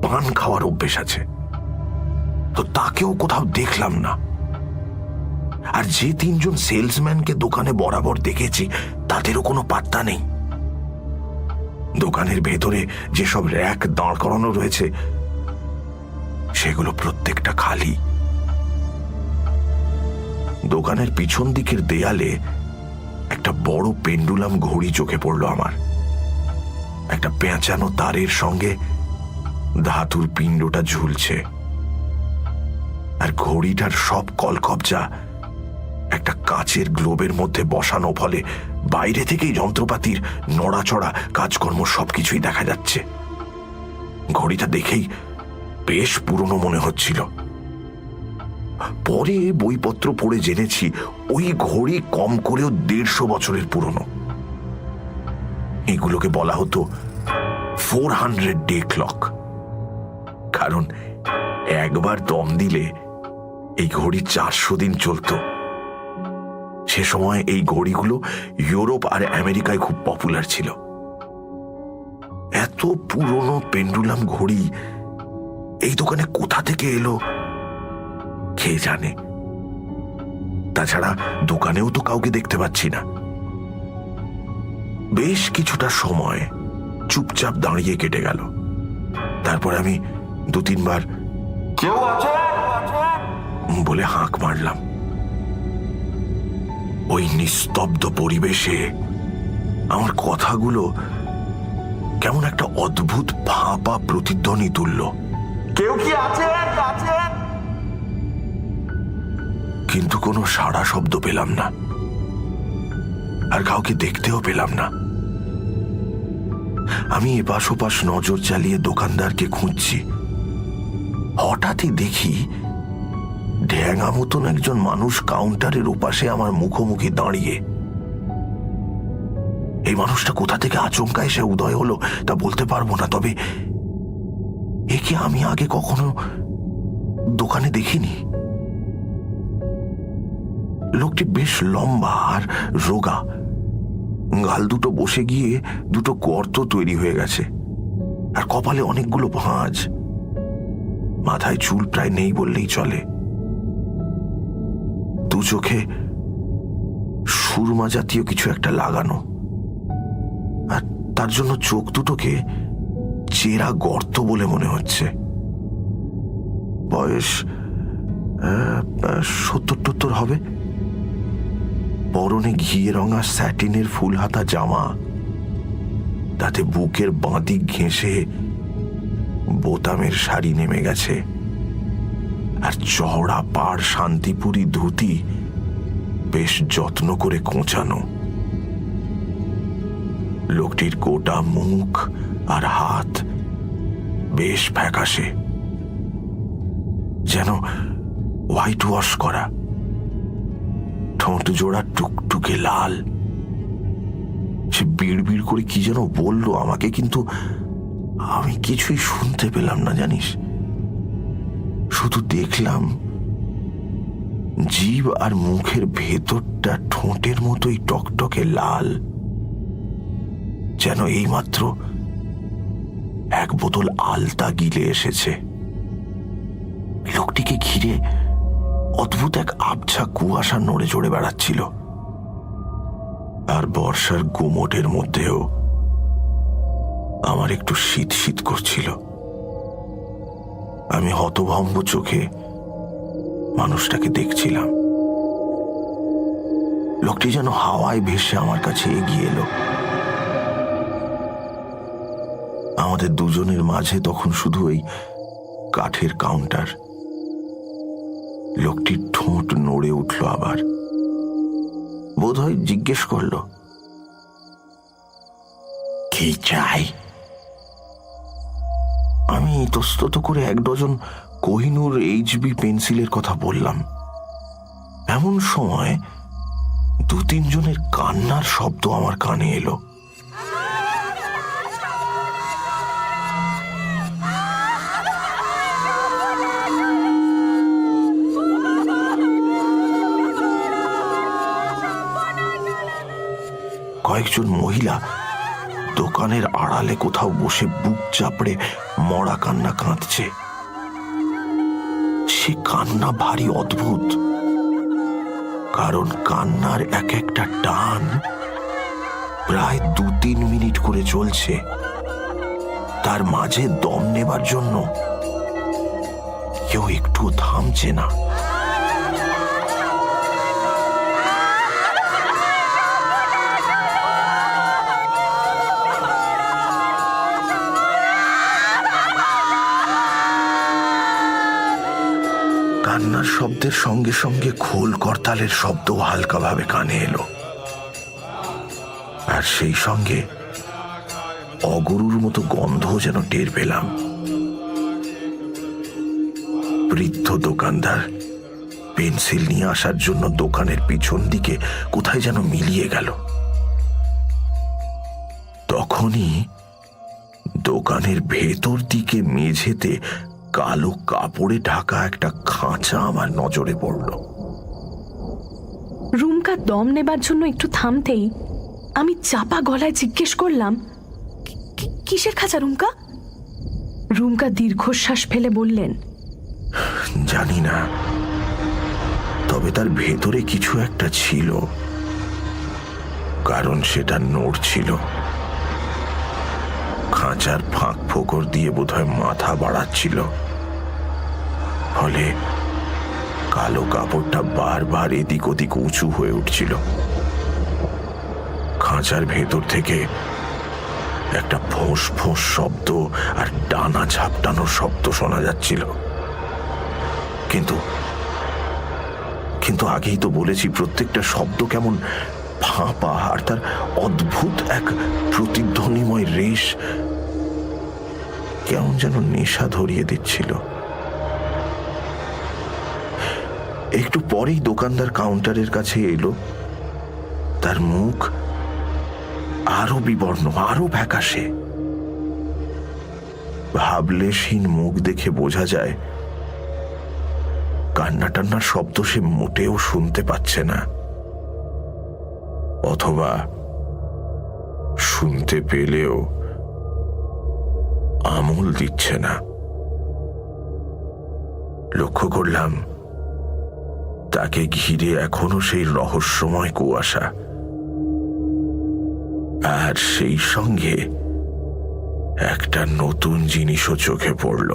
পান খাওয়ার অভ্যেস আছে, তো তাকেও কোথাও দেখলাম না। আর যে 3 জন সেলসম্যানকে দোকানে বরাবর দেখেছি তাদেরও কোনো পাত্তা নেই। দোকানের ভেতরে যেসব র্যাক দাঁড় করানো রয়েছে সেগুলো প্রত্যেকটা খালি। দোকানের পিছন দিকের দেয়ালে একটা বড় পেন্ডুলাম ঘড়ি চোখে পড়ল আমার। একটা পেঁচানো তারের সঙ্গে ধাতুর পিণ্ডটা ঝুলছে, আর ঘড়িটার সব কলকবজা একটা কাচের গ্লোবের মধ্যে বসানো, ফলে বাইরে থেকেই যন্ত্রপাতির নড়াচড়া, কাজকর্ম সবকিছুই দেখা যাচ্ছে। ঘড়িটা দেখেই বেশ পুরনো মনে হচ্ছিল। পরে বইপত্র পড়ে জেনেছি ওই ঘড়ি কম করেও 150 বছরের পুরনো। এগুলোকে বলা হতো 400 ডে ক্লক, কারণ একবার দম দিলে এই ঘড়ি 400 দিন চলত। সে সময় এই ঘড়িগুলো ইউরোপ আর আমেরিকায় খুব পপুলার ছিল। এত পুরনো পেন্ডুলাম ঘড়ি এই দোকানে কোথা থেকে এলো কে জানে। তাছাড়া দোকানেও তো কাউকে দেখতে পাচ্ছি না। বেশ কিছুটা সময় চুপচাপ দাঁড়িয়ে কেটে গেল। তারপর আমি 2-3 বার কেউ আছে বলে হাঁক মারলাম। ওই নিস্তব্ধ পরিবেশে আমার কথাগুলো কেমন একটা অদ্ভুত ভাঁপা প্রতিধ্বনি তুলল। কেউ কি আছেন? কিন্তু কোনো সাড়া শব্দ পেলাম না, আর কাউকে দেখতেও পেলাম না। আমি এপাশ ওপাশ নজর চালিয়ে দোকানদারকে খুঁজছি। হঠাৎই দেখি ঢ্যাঙা মতন একজন মানুষ কাউন্টারের ওপাশে আমার মুখোমুখি দাঁড়িয়ে। এই মানুষটা কোথা থেকে আচমকা এসে উদয় হলো তা বলতে পারবো না, তবে একে আমি আগে কখনো দোকানে দেখিনি। লোকটি বেশ লম্বা আর রোগা, গাল দুটো বসে গিয়ে 2টো গর্ত তৈরি হয়ে গেছে, আর কপালে অনেকগুলো ভাঁজ। মাথায় চুল প্রায় নেই বললেই চলে। 2 চোখে সুরমা জাতীয় কিছু একটা লাগানো, আর তার জন্য চোখ দুটোকে চেরা গর্ত বলে মনে হচ্ছে। বয়স 70-70 হবে। পরনে ঘিয়ে রঙা স্যাটিনের ফুল হাতা জামা, তাতে বুকের বাঁদিক ঘেঁষে বোতামের শাড়ি নেমে গেছে, আর চওড়া পাড় শান্তিপুরি ধুতি বেশ যত্ন করে কোঁচানো। লোকটির গোটা মুখ আর হাত বেশ ফ্যাকাশে, যেন হোয়াইট ওয়াশ করা। ঠোঁট জোড়া টুকটুকে লাল। সে বিড়বিড় করে কি যেন বলল আমাকে, কিন্তু আমি কিছুই শুনতে পেলাম না জানিস। শুধু দেখলাম জিভ আর মুখের ভেতরটা ঠোঁটের মতোই টকটকে লাল, যেন এইমাত্র 1 বোতল আলতা গিলে এসেছে। লোকটিকে ঘিরে অদ্ভুত এক আবছা কুয়াশা নড়ে চড়ে বেড়াচ্ছিল, আর বর্ষার গুমোটের মধ্যেও আমার একটু শীত শীত করছিল। আমি হতভম্ব চোখে মানুষটাকে দেখছিলাম। লোকটি যেন হাওয়ায় ভেসে আমার কাছে এগিয়ে এলো। আমাদের দুজনের মাঝে তখন শুধু এই কাঠের কাউন্টার। লোকটির ঠোঁট নড়ে উঠল আবার, বোধহয় জিজ্ঞেস করল, কি চাই? আমি ইতস্তত করে 1 ডজন কোহিনূর HB পেন্সিলের কথা বললাম। এমন সময় 2-3 জনের কান্নার শব্দ আমার কানে এলো। কয়েকজন মহিলা দোকানের আড়ালে কোথাও বসে বুক চাপড়ে মরা কান্না কাঁদছে। সে কান্না ভারী অদ্ভুত, কারণ কান্নার এক একটা টান প্রায় 2-3 মিনিট করে চলছে। তার মাঝে দম নেবার জন্য কেউ একটু থামছে না। কান্নার শব্দের সঙ্গে সঙ্গে খোল করতালের শব্দও হালকাভাবে কানে এলো, আর সেই সঙ্গে অগরুর মতো গন্ধ যেন টের পেলাম। বৃদ্ধ দোকানদার পেন্সিল নিয়ে আসার জন্য দোকানের পিছন দিকে কোথায় যেন মিলিয়ে গেল। তখনই দোকানের ভেতর দিকে মেঝেতে কালো কাপড়ে ঢাকা একটা খাঁচা আমার নজরে পড়ল। রুমকা দম নেবার জন্য একটু থামতেই আমি চাপা গলায় জিজ্ঞেস করলাম, কিসের খাঁচা রুমকা? রুমকা দীর্ঘশ্বাস ফেলে বললেন, জানি না, তবে তার ভেতরে কিছু একটা ছিল, কারণ সেটা নড়ছিল। খাঁচার ফাঁক ফোকর দিয়ে বোধহয় মাথা বাড়াচ্ছিল, ফলে কালো কাপড়টা বারবার এদিক ওদিক উঁচু হয়ে উঠছিল। খাঁচার ভেতর থেকে একটা ফোঁস ফোঁস শব্দ আর ডানা ঝাপটানোর শব্দ শোনা যাচ্ছিল। কিন্তু কিন্তু আগেই তো বলেছি, প্রত্যেকটা শব্দ কেমন ফাঁপা, আর তার অদ্ভুত এক প্রতিধ্বনিময় রেশ কেমন যেন নেশা ধরিয়ে দিচ্ছিল। একটু পরেই দোকানদার কাউন্টারের কাছে এলো। তার মুখ আরো বিবর্ণ, আরো ফ্যাকাশে। ভাবলেশহীন মুখ দেখে বোঝা যায় কান্না টান্নার শব্দ সে মোটেও শুনতে পাচ্ছে না, অথবা শুনতে পেলেও আমল দিচ্ছে না। লক্ষ্য করলাম তাকে ঘিরে এখনো সেই রহস্যময় কুয়াশা, আর সেই সঙ্গে একটা নতুন জিনিসও চোখে পড়ল।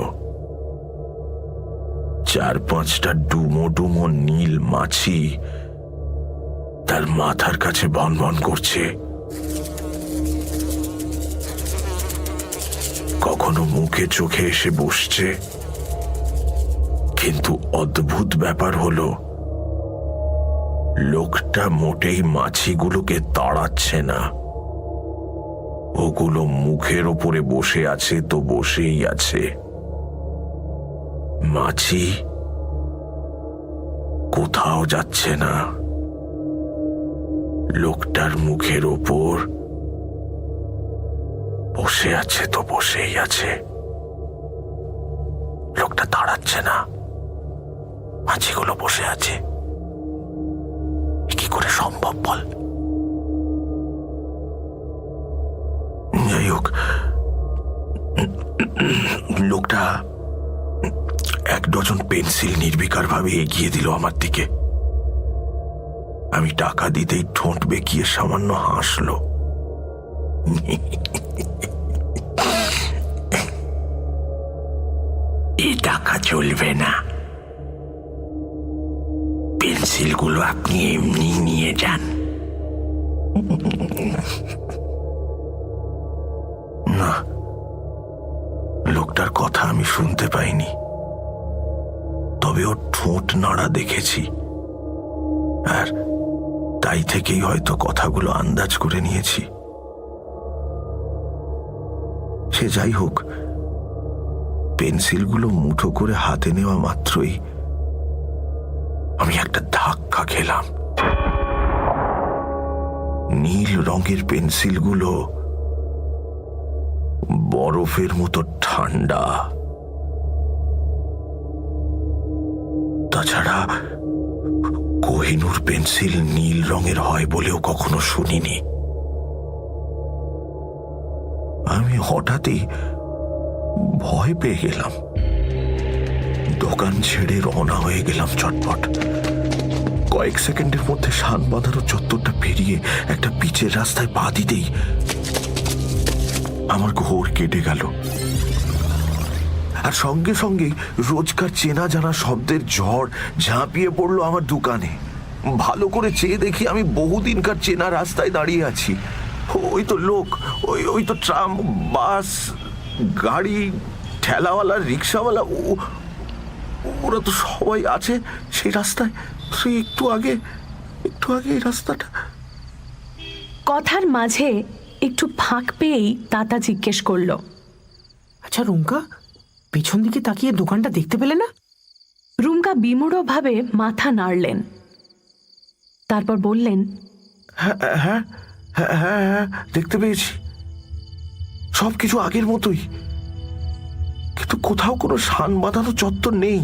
4-5টা ডুমো ডুমো নীল মাছি তার মাথার কাছে ভনভন করছে। কখনো মুখে চোখে এসে বসছে, কিন্তু অদ্ভুত ব্যাপার হলো লোকটা মোটেই মাছিগুলোকে তাড়াচ্ছে না। ওগুলো মুখের ওপরে বসে আছে তো বসেই আছে। মাছি কোথাও যাচ্ছে না, লোকটার মুখের ওপর বসে আছে তো বসেই আছে। লোকটা দাঁড়াচ্ছে না, মাছিগুলো বসে আছে। কি করে সম্ভব বল? যাই হোক, লোকটা 1 ডজন পেন্সিল নির্বিকার ভাবে এগিয়ে দিল আমার দিকে। আমি টাকা দিতেই ঠোঁট বেঁকিয়ে সামান্য হাসল। এ টাকা চলবে না, পেন্সিলগুলো আপনি এমনি নিয়ে যান। লোকটার কথা আমি শুনতে পাইনি, তবে ওর ঠোঁট নাড়া দেখেছি, আর তাই থেকেই হয়তো কথাগুলো আন্দাজ করে নিয়েছি। সে যাই হোক, পেন্সিলগুলো মুঠো করে হাতে নেওয়া মাত্রই আমি একটা ধাক্কা খেলাম। নীল রঙের পেন্সিলগুলো বরফের মতো ঠান্ডা। তাছাড়া কোহিনূর পেন্সিল নীল রঙের হয় বলেও কখনো শুনিনি। আমি হঠাৎই ভয় পেয়ে গেলাম। দোকান ছেড়ে রওনা হয়ে গেলাম চটপট। কয়েক সেকেন্ডের মধ্যে শান বাঁধানো চত্বরটা পেরিয়ে একটা পিচের রাস্তায় পা দিতেই আমার ঘোর কেটে গেল, আর সঙ্গে সঙ্গে রোজকার চেনা জানা শব্দের ঝড় ঝাঁপিয়ে পড়লো আমার দোকানে। ভালো করে চেয়ে দেখি আমি বহুদিনকার চেনা রাস্তায় দাঁড়িয়ে আছি। ওই তো লোক, ওই তো ট্রাম, বাস, গাড়ি, ঠেলাওয়ালা, রিক্সাওয়ালা, ওরা তো সবাই আছে সেই রাস্তায়। সে একটু আগে এই রাস্তাটা। কথার মাঝে একটু ফাঁক পেয়েই তাতা জিজ্ঞেস করলো, আচ্ছা রুমকা, পিছন দিকে তাকিয়ে দোকানটা দেখতে পেলে না? রুমকা বিমূঢ়ভাবে মাথা নাড়লেন, তারপর বললেন, হ্যাঁ হ্যাঁ হ্যাঁ হ্যাঁ হ্যাঁ, দেখতে পেয়েছি। সবকিছু আগের মতোই, কিন্তু কোথাও কোনো শান বাঁধানো চত্বর নেই।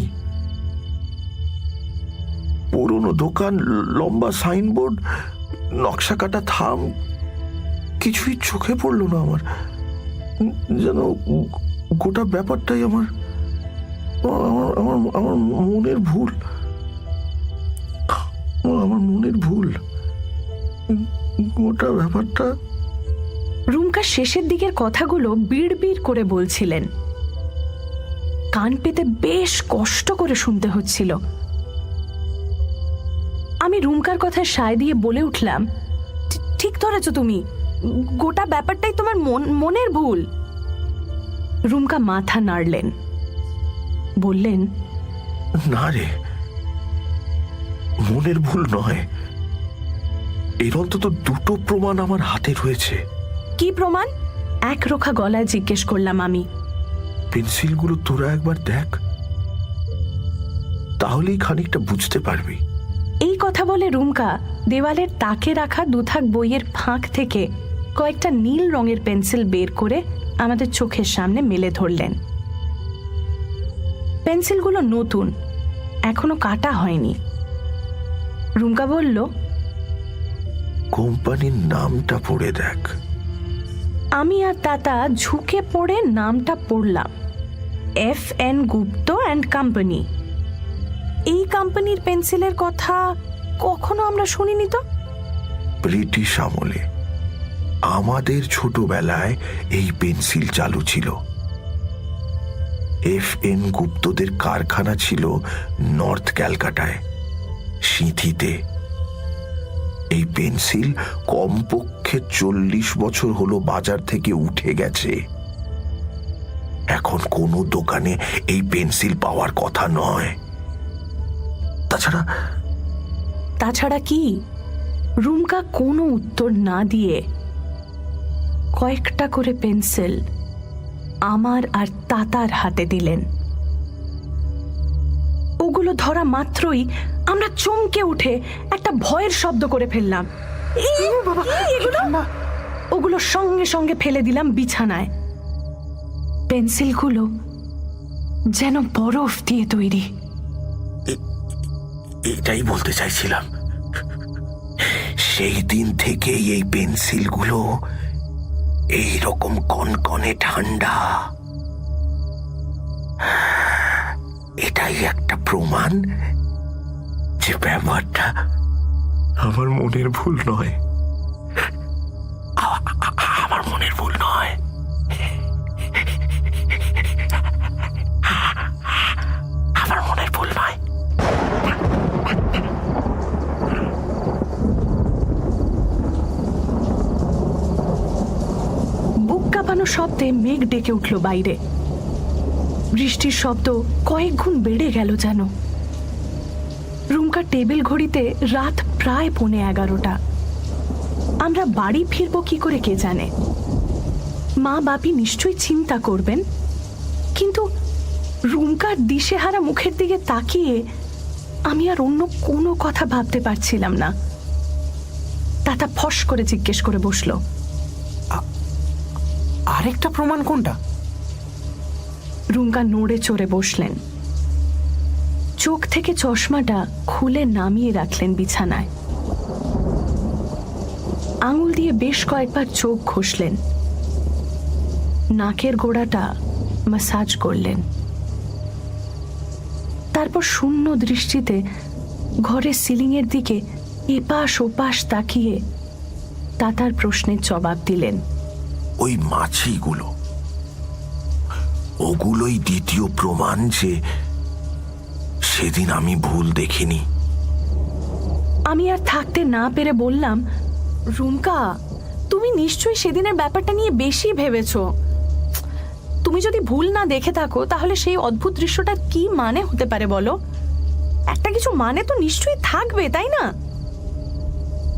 পুরনো দোকান, লম্বা সাইনবোর্ড, নকশা কাটা থাম, কিছুই চোখে পড়লো না আমার। যেন গোটা ব্যাপারটাই আমার আমার আমার মনের ভুল। আমার মনের ভুল, গোটা ব্যাপারটা। রুমকা শেষের দিকের কথাগুলো বিড়বিড় করে বলছিলেন। কান পেতে বেশ কষ্ট করে শুনতে হচ্ছিল। আমি রুমকার কথায় সায় দিয়ে বলে উঠলাম, ঠিক ধরেছ তুমি, গোটা ব্যাপারটাই তোমার মনের ভুল। রুমকা মাথা নাড়লেন, বললেন, না রে, মনের ভুল নয়। এর অন্তত দুটো প্রমাণ আমার হাতে রয়েছে। কি প্রমাণ? একরোখা গলায় জিজ্ঞেস করলাম আমি। পেন্সিলগুলো তোরা একবার দেখ, তাহলেই খানিকটা বুঝতে পারবি। এই কথা বলে রুমকা দেওয়ালের তাকে রাখা দুথাক বইয়ের ফাঁক থেকে কয়েকটা নীল রঙের পেন্সিল বের করে আমাদের চোখের সামনে মেলে ধরলেন। পেন্সিলগুলো নতুন, এখনো কাটা হয়নি। রুমকা বলল, কোম্পানির নামটা পড়ে দেখ। আমি আর তাতা ঝুঁকে পড়ে নামটা পড়লাম, FN গুপ্ত অ্যান্ড কোম্পানি। এই কোম্পানির পেন্সিলের কথা কখনো আমরা শুনিনি তো। ব্রিটিশ আমলে আমাদের ছোটবেলায় এই পেন্সিল চালু ছিল। FN গুপ্তদের কারখানা ছিল নর্থ ক্যালকাটায়, সিঁথিতে। এই পেন্সিল কমপক্ষে 40 বছর হলো বাজার থেকে উঠে গেছে। এখন কোনো দোকানে এই পেন্সিল পাওয়ার কথা নয়। তাছাড়া কি? রুমকা কোনো উত্তর না দিয়ে কয়েকটা করে পেন্সিল আমার আর তাতার হাতে দিলেন। ওগুলো ধরা মাত্রই আমরা চমকে উঠে একটা ভয়ের শব্দ করে ফেললাম। ওগুলো সঙ্গে সঙ্গে ফেলে দিলাম বিছানায়। পেন্সিলগুলো যেন বরফ দিয়ে তৈরি। এটাই বলতে চাইছিলাম, সেই দিন থেকেই এই পেন্সিলগুলো এইরকম কনকনে ঠান্ডা। এটাই একটা প্রমাণ যে ব্যাপারটা আমার মনের ভুল নয়। আমার মনের ভুল নয়। আমার মনের ভুল নয়। বুক কাঁপানো শব্দে মেঘ ডেকে উঠল বাইরে। বৃষ্টির শব্দ কয়েক গুণ বেড়ে গেল যেন। রুমকার টেবিল ঘড়িতে রাত প্রায় 11:15। আমরা বাড়ি ফিরবো কি করে কে জানে। মা বাপি নিশ্চয়ই চিন্তা করবেন, কিন্তু রুমকার দিশেহারা মুখের দিকে তাকিয়ে আমি আর অন্য কোনো কথা ভাবতে পারছিলাম না। তাতা ফস করে জিজ্ঞেস করে বসলো, আরেকটা প্রমাণ কোনটা? রুমকা নড়ে চড়ে বসলেন, চোখ থেকে চশমাটা খুলে নামিয়ে রাখলেন বিছানায়, আঙুল দিয়ে বেশ কয়েকবার চোখ ঘষলেন, নাকের গোড়াটা ম্যাসাজ করলেন। তারপর শূন্য দৃষ্টিতে ঘরের সিলিংয়ের দিকে এপাশ ওপাশ তাকিয়ে তাতার প্রশ্নের জবাব দিলেন, ওই মাছিগুলো, ওগুলোই দ্বিতীয় প্রমাণ যে সেদিন আমি ভুল দেখিনি। আমি আর থাকতে না পেরে বললাম, রুমকা, তুমি নিশ্চয়ই সেদিনের ব্যাপারটা নিয়ে বেশি ভেবেছ। তুমি যদি ভুল না দেখে থাকো তাহলে সেই অদ্ভুত দৃশ্যটার কি মানে হতে পারে বলো? একটা কিছু মানে তো নিশ্চয়ই থাকবে, তাই না?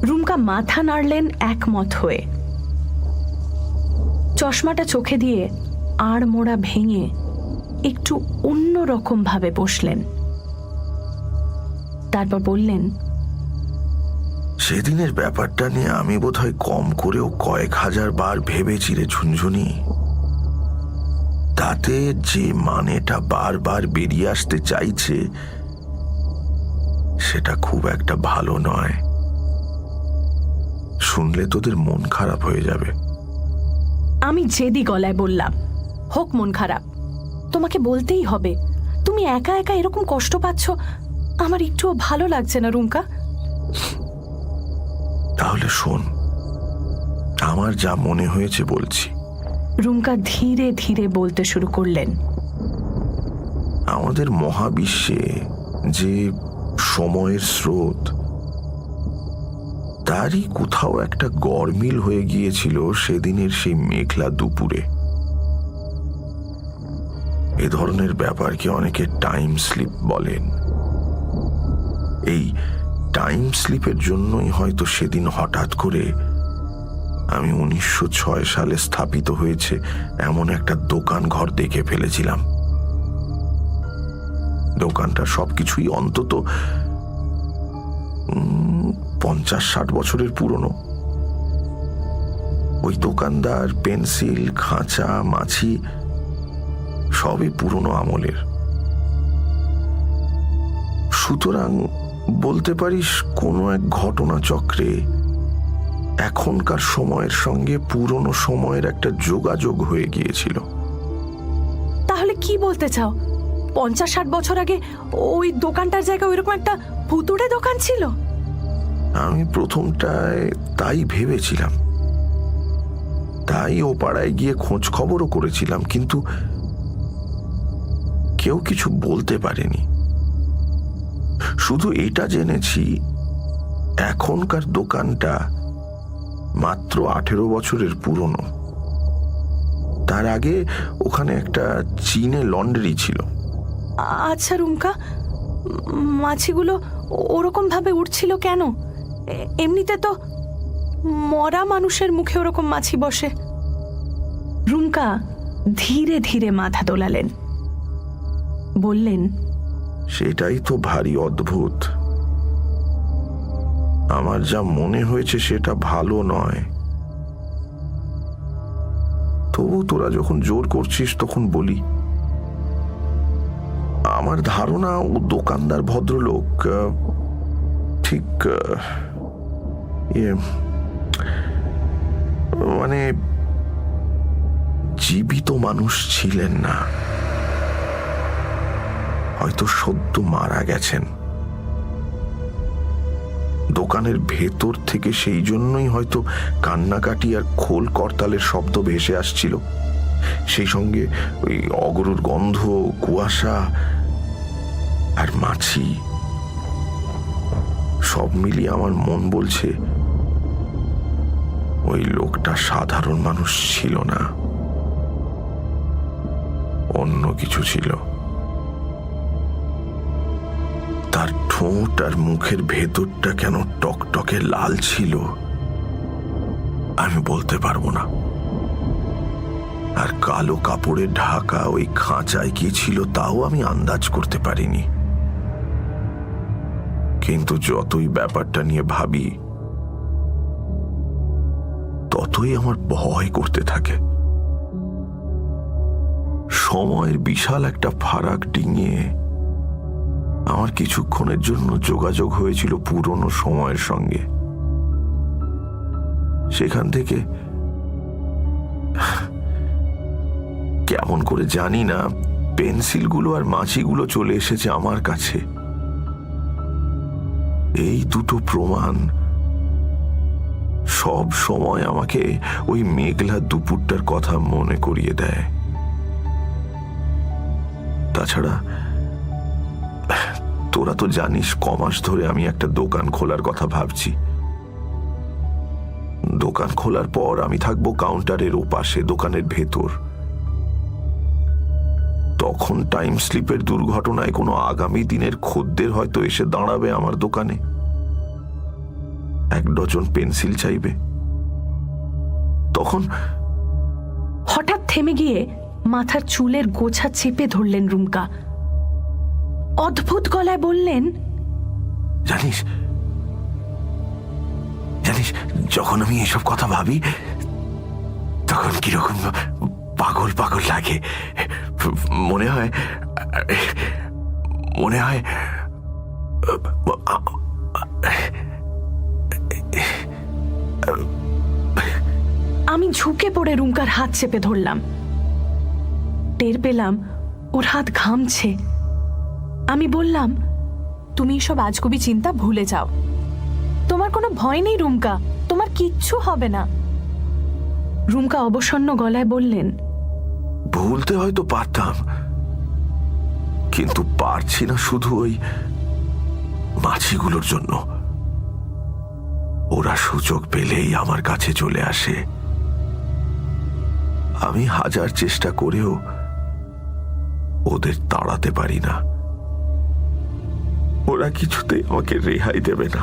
রুমকা মাথা নাড়লেন একমত হয়ে। চশমাটা চোখে দিয়ে আড় মোড়া ভেঙে একটু অন্যরকম ভাবে বসলেন। তারপর বললেন, সেদিনের ব্যাপারটা নিয়ে আমি বোধহয় কম করেও কয়েক হাজার বার ভেবেছি রে ঝুনঝুনি। তাতে যে মানেটা বারবার বেরিয়ে আসতে চাইছে সেটা খুব একটা ভালো নয়। শুনলে তোদের মন খারাপ হয়ে যাবে। আমি জেদি গলায় বললাম, হোক মন খারাপ, তোমাকে বলতেই হবে। তুমি একা একা এরকম কষ্ট পাচ্ছ, আমার একটুও ভালো লাগছে না রুমকা। তাহলে শোন, আমার যা মনে হয়েছে বলছি। রুমকা ধীরে ধীরে বলতে শুরু করলেন, আমাদের মহাবিশ্বে যে সময়ের স্রোত, তারই কোথাও একটা গরমিল হয়ে গিয়েছিল সেদিনের সেই মেঘলা দুপুরে। এ ধরনের ব্যাপারকে অনেকে টাইম স্লিপ বলেন। এই টাইম স্লিপের জন্যই হয়তো সেদিন হঠাৎ করে আমি 1906 সালে স্থাপিত হয়েছে এমন একটা দোকান ঘর দেখে ফেলেছিলাম। দোকানটা সবকিছুই অন্তত 50-60 বছরের পুরনো। ওই দোকানদার, পেন্সিল, খাঁচা, মাছি সবই পুরনো আমলের। সুতরাং বলতে পারিস কোনো এক ঘটনা চক্রে এখনকার সময়ের সঙ্গে পুরনো সময়ের একটা যোগাযোগ হয়ে গিয়েছিল। তাহলে কি বলতে চাও? 50-60 বছর আগে ওই দোকানটার জায়গায় ওইরকম একটা ভুতুড়ে দোকান ছিল? আমি প্রথমটায় তাই ভেবেছিলাম, তাই ও পাড়ায় গিয়ে খোঁজ খবরও করেছিলাম, কিন্তু কেউ কিছু বলতে পারেনি। শুধু এটা জেনেছি এখনকার দোকানটা মাত্র 18 বছরের পুরনো। তার আগে ওখানে একটা চীনে লন্ড্রি ছিল। আচ্ছা রুমকা, মাছিগুলো ওরকম ভাবে উঠছিল কেন? এমনিতে তো মরা মানুষের মুখে ওরকম মাছি বসে। রুমকা ধীরে ধীরে মাথা দোলালেন, বললেন, সেটাই তো ভারী অদ্ভুত। আমার যা মনে হয়েছে সেটা ভালো নয়, তবু তোরা যখন জোর করছিস তখন বলি। আমার ধারণা ও দোকানদার ভদ্রলোক ঠিক মানে জীবিত মানুষ ছিলেন না, হয়তো সদ্য মারা গেছেন। দোকানের ভেতর থেকে সেই জন্যই হয়তো কান্নাকাটি আর খোল করতালের শব্দ ভেসে আসছিল, সেই সঙ্গে ওই অগরুর গন্ধ, কুয়াশা আর মাছি। সব মিলিয়ে আমার মন বলছে ওই লোকটা সাধারণ মানুষ ছিল না, অন্য কিছু ছিল। তার ঠোঁট আর মুখের ভেতরটা কেন টকটকে লাল ছিল আমি বলতে পারবো না। আর কালো কাপড়ে ঢাকা ওই খাঁচায় কি ছিল তাও আমি আন্দাজ করতে পারিনি। কিন্তু যতই ব্যাপারটা নিয়ে ভাবি ততই আমার ভয় করতে থাকে। সময়ের বিশাল একটা ফারাক ডিঙিয়ে আমার কিছুক্ষণের জন্য যোগাযোগ হয়েছিল পুরনো সময়ের সঙ্গে। সেখান থেকে কেমন করে জানি না পেন্সিলগুলো আর মাছিগুলো চলে এসেছে আমার কাছে। এই দুটো প্রমাণ সব সময় আমাকে ওই মেঘলা দুপুরটার কথা মনে করিয়ে দেয়। তাছাড়া তোরা তো জানিস কমাস ধরে আমি একটা দোকান খোলার কথা ভাবছি। দোকান খোলার পর আমি থাকবো কাউন্টারের ওপাশে, দোকানের ভেতর। তখন টাইম স্লিপের দুর্ঘটনায় কোনো আগামী দিনের খদ্দের হয়তো এসে দাঁড়াবে আমার দোকানে, 1 ডজন পেন্সিল চাইবে। তখন হঠাৎ থেমে গিয়ে মাথার চুলের গোছা চেপে ধরলেন রুমকা। অদ্ভুত গলায় বললেন, জানিস জানিস যখন আমি এসব কথা ভাবি তখন কিরকম পাগল পাগল লাগে। মনে হয় আমি ঝুঁকে পড়ে রুমকার হাত চেপে ধরলাম। টের পেলাম ওর হাত ঘামছে। আমি বললাম, তুমি এসব আজগুবি চিন্তা ভুলে যাও। তোমার কোনো ভয় নেই রুমকা, তোমার কিচ্ছু হবে না। রুমকা অবসন্ন গলায় বললেন, ভুলতে হয়তো পারতাম, কিন্তু পারছি না শুধু ওই মাছিগুলোর জন্য। ওরা সুযোগ পেলেই আমার কাছে চলে আসে। আমি 1000 চেষ্টা করেও ওদের তাড়াতে পারি না। ওরা কিছুতেই আমাকে রেহাই দেবে না।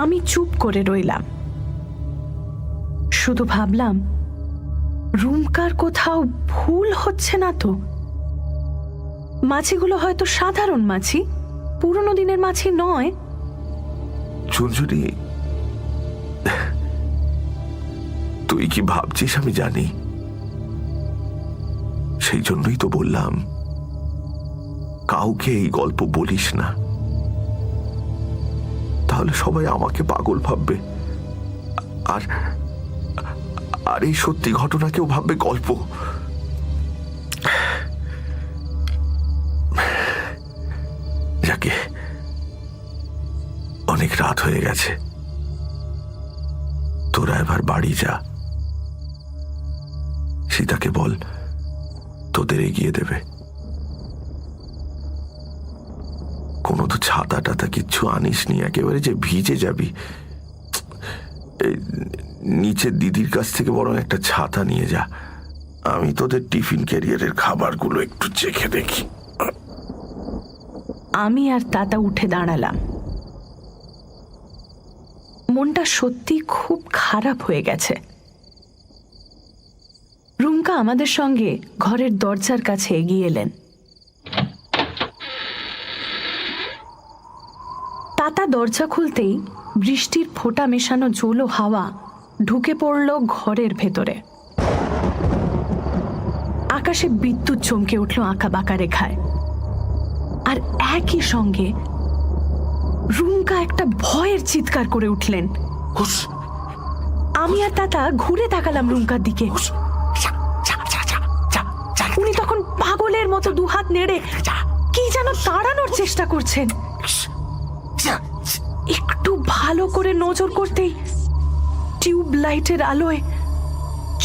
আমি চুপ করে রইলাম। শুধু ভাবলাম, রুমকার কোথাও ভুল হচ্ছে না তো? মাছিগুলো হয়তো সাধারণ মাছি, পুরনো দিনের মাছি নয়। ঝুনঝুনি, তুই কি ভাবছিস আমি জানি। সেই জন্যই তো বললাম কাউকে এই গল্প বলিস না, তাহলে সবাই আমাকে পাগল ভাববে। আর আর এই সত্যি ঘটনাকেও ভাববে গল্প। যাকে অনেক রাত হয়ে গেছে, তোরা এবার বাড়ি যা। সীতাকে বল তোদের এগিয়ে দেবে। কোনো তো ছাতা টাতা কিচ্ছু আনিসনি, একেবারে যে ভিজে যাবি। নিচের দিদির কাছ থেকে বরং একটা ছাতা নিয়ে যা। আমি তোদের টিফিন ক্যারিয়ারের খাবারগুলো একটু চেখে দেখি। আমি আর তাতা উঠে দাঁড়ালাম। মনটা সত্যি খুব খারাপ হয়ে গেছে। রুমকা আমাদের সঙ্গে ঘরের দরজার কাছে এগিয়ে এলেন। তাতা দরজা খুলতেই বৃষ্টির ফোঁটা মেশানো জোলো হাওয়া ঢুকে পড়ল ঘরের ভেতরে। আকাশে বিদ্যুৎ চমকে উঠল আঁকা বাঁকা রেখায়। আর একই সঙ্গে রুমকা একটা ভয়ের চিৎকার করে উঠলেন। আমি আর তাতা ঘুরে তাকালাম রুমকার দিকে। উনি তখন পাগলের মতো দুহাত নেড়ে কি যেন তাড়ানোর চেষ্টা করছেন। একটু ভালো করে নজর করতেই টিউব লাইটের আলোয়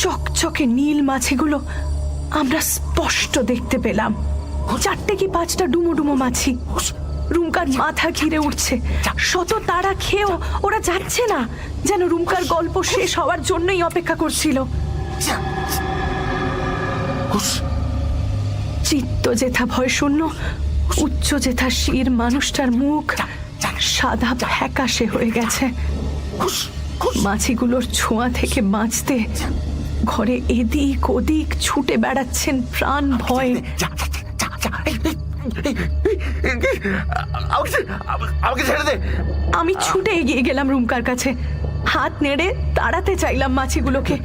চকচকে নীল মাছিগুলো আমরা স্পষ্ট দেখতে পেলাম। 4টে কি 5টা ডুমো ডুমো মাছি রুমকার মাথা ঘিরে উঠছে। শত তাড়া খেয়েও ওরা যাচ্ছে না, যেন রুমকার গল্প শেষ হওয়ার জন্যই অপেক্ষা করছিল। চিত্ত যেথা ভয় শূন্য, উচ্চ যেথা শির মানুষটার মুখ সাদা ফ্যাকাশে হয়ে গেছে। মাছিগুলোর ছোঁয়া থেকে বাঁচতে ঘরে এদিক ওদিক ছুটে বেড়াচ্ছেন প্রাণ ভয়ে। আমাকে ছেড়ে দে। আমি ছুটে এগিয়ে গেলাম রুমকার কাছে, হাত নেড়ে তাড়াতে চাইলাম মাছিগুলোকে,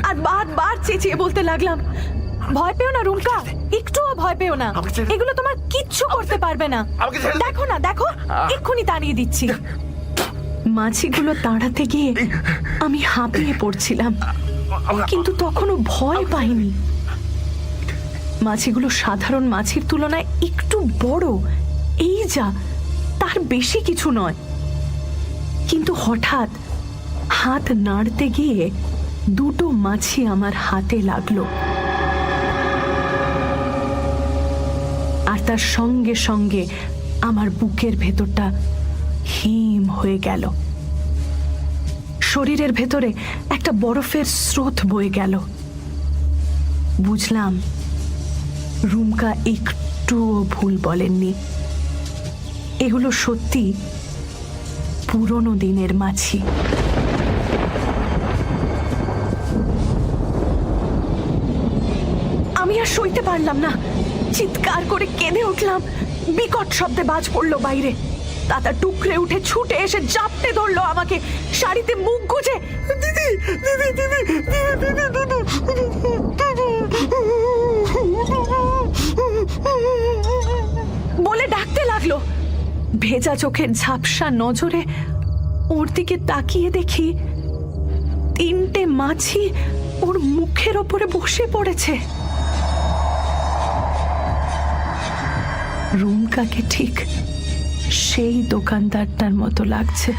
আর বারবার চেঁচিয়ে বলতে লাগলাম, ভয় পেও না রুমকা, একটুও ভয় পেও না, এগুলো তোমার কিচ্ছু করতে পারবে না, দেখো না দেখো, এক্ষুনি তাড়িয়ে দিচ্ছি। মাছিগুলো তাড়াতে গিয়ে আমি হাঁপিয়ে পড়ছিলাম, কিন্তু তখনও ভয় পাইনি। মাছিগুলো সাধারণ মাছির তুলনায় একটু বড়, এই যা, তার বেশি কিছু নয়। কিন্তু হঠাৎ হাত নাড়তে গিয়ে দুটো মাছি আমার হাতে লাগলো, আর তার সঙ্গে সঙ্গে আমার বুকের ভেতরটা হিম হয়ে গেল। শরীরের ভেতরে একটা বরফের স্রোত বয়ে গেল। বুঝলাম রুমকা একটুও ভুল বলেননি, এগুলো সত্যি পুরনো দিনের মাছি। আমি আর সইতে পারলাম না, চিৎকার করে কেঁদে উঠলাম। বিকট শব্দে বাজ পড়লো বাইরে। দাদা টুকরে উঠে ছুটে এসে জাপটে ধরলো আমাকে, শাড়িতে মুখ গুজে দিদি দিদি দিদি বলে ডাকতে লাগলো। ভেজা চোখের ঝাপসা নজরে ওর দিকে তাকিয়ে দেখি 3টে মাছি ওর মুখের ওপরে বসে পড়েছে। রুমকাকে ঠিক সেই দোকানদারটার মতো লাগছে।